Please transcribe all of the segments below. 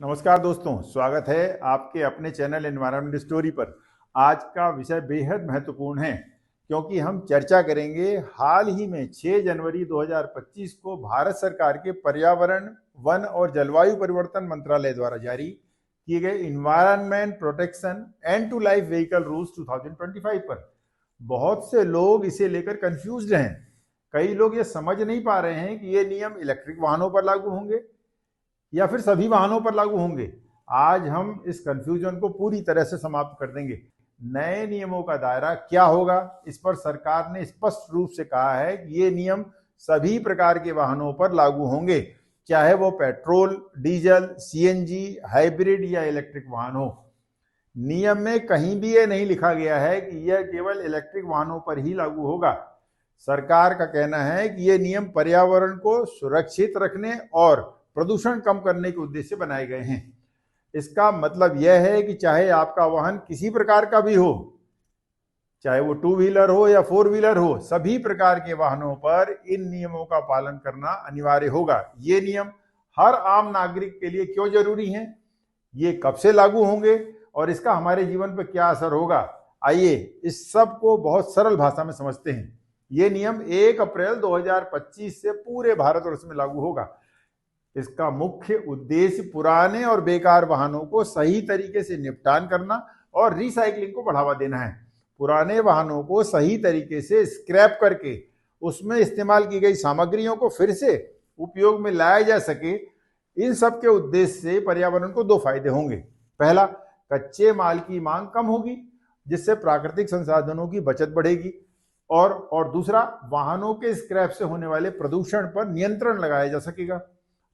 नमस्कार दोस्तों, स्वागत है आपके अपने चैनल एनवायरनमेंट स्टोरी पर। आज का विषय बेहद महत्वपूर्ण है क्योंकि हम चर्चा करेंगे हाल ही में 6 जनवरी 2025 को भारत सरकार के पर्यावरण, वन और जलवायु परिवर्तन मंत्रालय द्वारा जारी किए गए environment protection end to life vehicle rules 2025 पर। बहुत से लोग इसे लेकर कंफ्यूज्ड हैं। कई लोग ये समझ नहीं पा रहे हैं कि ये नियम इलेक्ट्रिक वाहनों पर लागू होंगे या फिर सभी वाहनों पर लागू होंगे। आज हम इस कंफ्यूजन को पूरी तरह से समाप्त कर देंगे। नए नियमों का दायरा क्या होगा, इस पर सरकार ने स्पष्ट रूप से कहा है कि ये नियम सभी प्रकार के वाहनों पर लागू होंगे, चाहे वो पेट्रोल, डीजल, सीएनजी, हाइब्रिड या इलेक्ट्रिक वाहन हो। नियम में कहीं भी ये नहीं लिखा गया है कि यह केवल इलेक्ट्रिक वाहनों पर ही लागू होगा। सरकार का कहना है कि ये नियम पर्यावरण को सुरक्षित रखने और प्रदूषण कम करने के उद्देश्य से बनाए गए हैं। इसका मतलब यह है कि चाहे आपका वाहन किसी प्रकार का भी हो, चाहे वो 2 व्हीलर हो या 4 व्हीलर हो, सभी प्रकार के वाहनों पर इन नियमों का पालन करना अनिवार्य होगा। ये नियम हर आम नागरिक के लिए क्यों जरूरी हैं, ये कब से लागू होंगे और इसका हमारे जीवन पर क्या असर होगा, आइए इस सब को बहुत सरल भाषा में समझते हैं। ये नियम 1 अप्रैल 2025 से पूरे भारतवर्ष में लागू होगा। इसका मुख्य उद्देश्य पुराने और बेकार वाहनों को सही तरीके से निपटान करना और रिसाइकलिंग को बढ़ावा देना है। पुराने वाहनों को सही तरीके से स्क्रैप करके उसमें इस्तेमाल की गई सामग्रियों को फिर से उपयोग में लाया जा सके। इन सब के उद्देश्य से पर्यावरण को 2 फायदे होंगे। पहला, कच्चे माल की मांग कम होगी जिससे प्राकृतिक संसाधनों की बचत बढ़ेगी और दूसरा, वाहनों के स्क्रैप से होने वाले प्रदूषण पर नियंत्रण लगाया जा सकेगा।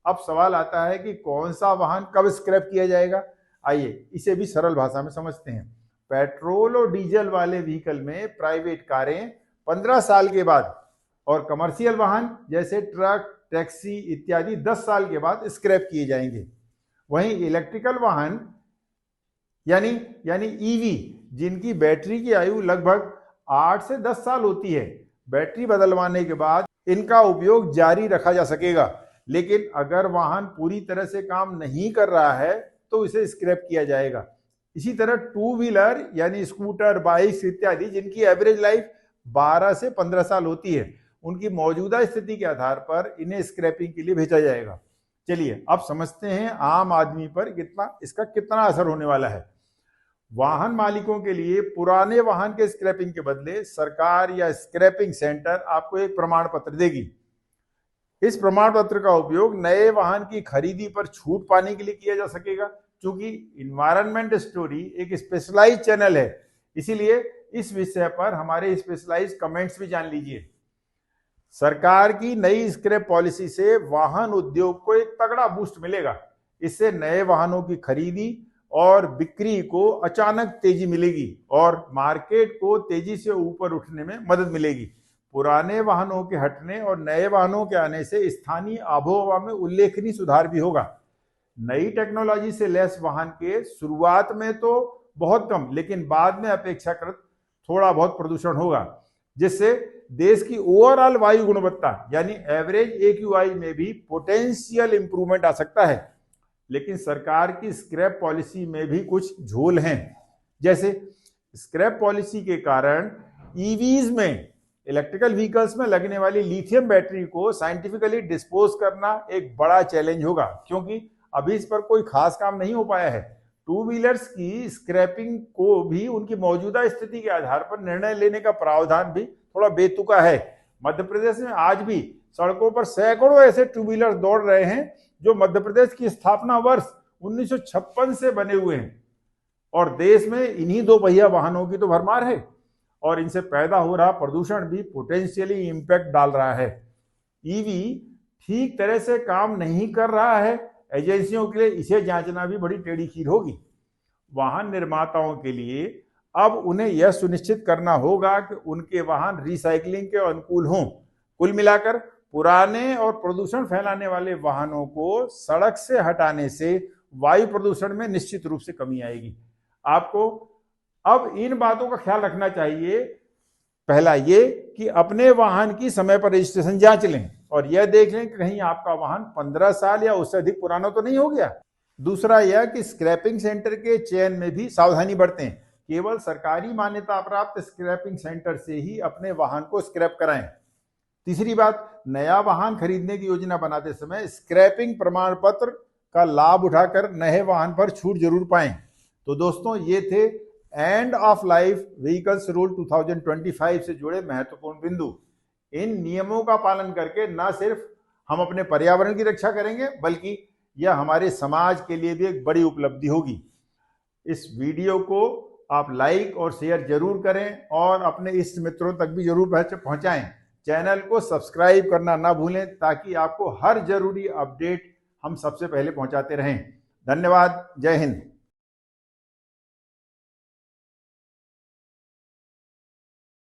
अब सवाल आता है कि कौन सा वाहन कब स्क्रैप किया जाएगा। आइए इसे भी सरल भाषा में समझते हैं। पेट्रोल और डीजल वाले व्हीकल में प्राइवेट कारें 15 साल के बाद और कमर्शियल वाहन जैसे ट्रक, टैक्सी इत्यादि 10 साल के बाद स्क्रैप किए जाएंगे। वहीं इलेक्ट्रिकल वाहन यानी ईवी, जिनकी बैटरी की आयु लगभग 8 से 10 साल होती है, बैटरी बदलवाने के बाद इनका उपयोग जारी रखा जा सकेगा। लेकिन अगर वाहन पूरी तरह से काम नहीं कर रहा है तो इसे स्क्रैप किया जाएगा। इसी तरह 2 व्हीलर यानी स्कूटर, बाइक्स इत्यादि जिनकी एवरेज लाइफ 12 से 15 साल होती है, उनकी मौजूदा स्थिति के आधार पर इन्हें स्क्रैपिंग के लिए भेजा जाएगा। चलिए अब समझते हैं आम आदमी पर इसका कितना असर होने वाला है। वाहन मालिकों के लिए पुराने वाहन के स्क्रैपिंग के बदले सरकार या स्क्रैपिंग सेंटर आपको एक प्रमाण पत्र देगी। इस प्रमाण पत्र का उपयोग नए वाहन की खरीदी पर छूट पाने के लिए किया जा सकेगा। क्योंकि इन्वायरमेंट स्टोरी एक स्पेशलाइज्ड चैनल है, इसीलिए इस विषय पर हमारे स्पेशलाइज्ड कमेंट्स भी जान लीजिए। सरकार की नई स्क्रैप पॉलिसी से वाहन उद्योग को एक तगड़ा बूस्ट मिलेगा। इससे नए वाहनों की खरीदी और बिक्री को अचानक तेजी मिलेगी और मार्केट को तेजी से ऊपर उठने में मदद मिलेगी। पुराने वाहनों के हटने और नए वाहनों के आने से स्थानीय आबोहवा में उल्लेखनीय सुधार भी होगा। नई टेक्नोलॉजी से लैस वाहन के शुरुआत में तो बहुत कम, लेकिन बाद में अपेक्षाकृत थोड़ा बहुत प्रदूषण होगा, जिससे देश की ओवरऑल वायु गुणवत्ता यानी एवरेज AQI में भी पोटेंशियल इंप्रूवमेंट आ सकता है। लेकिन सरकार की स्क्रैप पॉलिसी में भी कुछ झोल हैं। जैसे स्क्रैप पॉलिसी के कारण ईवीज में, इलेक्ट्रिकल व्हीकल्स में लगने वाली लिथियम बैटरी को साइंटिफिकली डिस्पोज करना एक बड़ा चैलेंज होगा, क्योंकि अभी इस पर कोई खास काम नहीं हो पाया है। 2 व्हीलर्स की स्क्रैपिंग को भी उनकी मौजूदा स्थिति के आधार पर निर्णय लेने का प्रावधान भी थोड़ा बेतुका है। मध्य प्रदेश में आज भी सड़कों पर सैकड़ों ऐसे 2 व्हीलर दौड़ रहे हैं जो मध्य प्रदेश की स्थापना वर्ष 1956 से बने हुए हैं और देश में इन्हीं 2 पहिया वाहनों की तो भरमार है और इनसे पैदा हो रहा प्रदूषण भी पोटेंशियली इंपैक्ट डाल रहा है। ईवी ठीक तरह से काम नहीं कर रहा है, एजेंसियों के लिए इसे जांचना भी बड़ी टेढ़ी खीर होगी। वाहन निर्माताओं के लिए अब उन्हें यह सुनिश्चित करना होगा कि उनके वाहन रिसाइकलिंग के अनुकूल हों। कुल मिलाकर पुराने और प्रदूषण फैलाने वाले वाहनों को सड़क से हटाने से वायु प्रदूषण में निश्चित रूप से कमी आएगी। आपको अब इन बातों का ख्याल रखना चाहिए। पहला ये कि अपने वाहन की समय पर रजिस्ट्रेशन जांच लें और यह देख लें कि कहीं आपका वाहन 15 साल या उससे अधिक पुराना तो नहीं हो गया। दूसरा यह कि स्क्रैपिंग सेंटर के चयन में भी सावधानी बरतें। केवल सरकारी मान्यता प्राप्त स्क्रैपिंग सेंटर से ही अपने वाहन को स्क्रैप कराएं। तीसरी बात, नया वाहन खरीदने की योजना बनाते समय स्क्रैपिंग प्रमाण पत्र का लाभ उठाकर नए वाहन पर छूट जरूर पाएं। तो दोस्तों, ये थे end of life vehicles rule 2025 से जुड़े महत्वपूर्ण बिंदु। इन नियमों का पालन करके न सिर्फ हम अपने पर्यावरण की रक्षा करेंगे, बल्कि यह हमारे समाज के लिए भी एक बड़ी उपलब्धि होगी। इस वीडियो को आप लाइक और शेयर जरूर करें और अपने इष्ट मित्रों तक भी जरूर पहुंचाएं। चैनल को सब्सक्राइब करना ना भूलें ताकि आपको हर जरूरी अपडेट हम सबसे पहले पहुंचाते रहें। धन्यवाद। जय हिंद।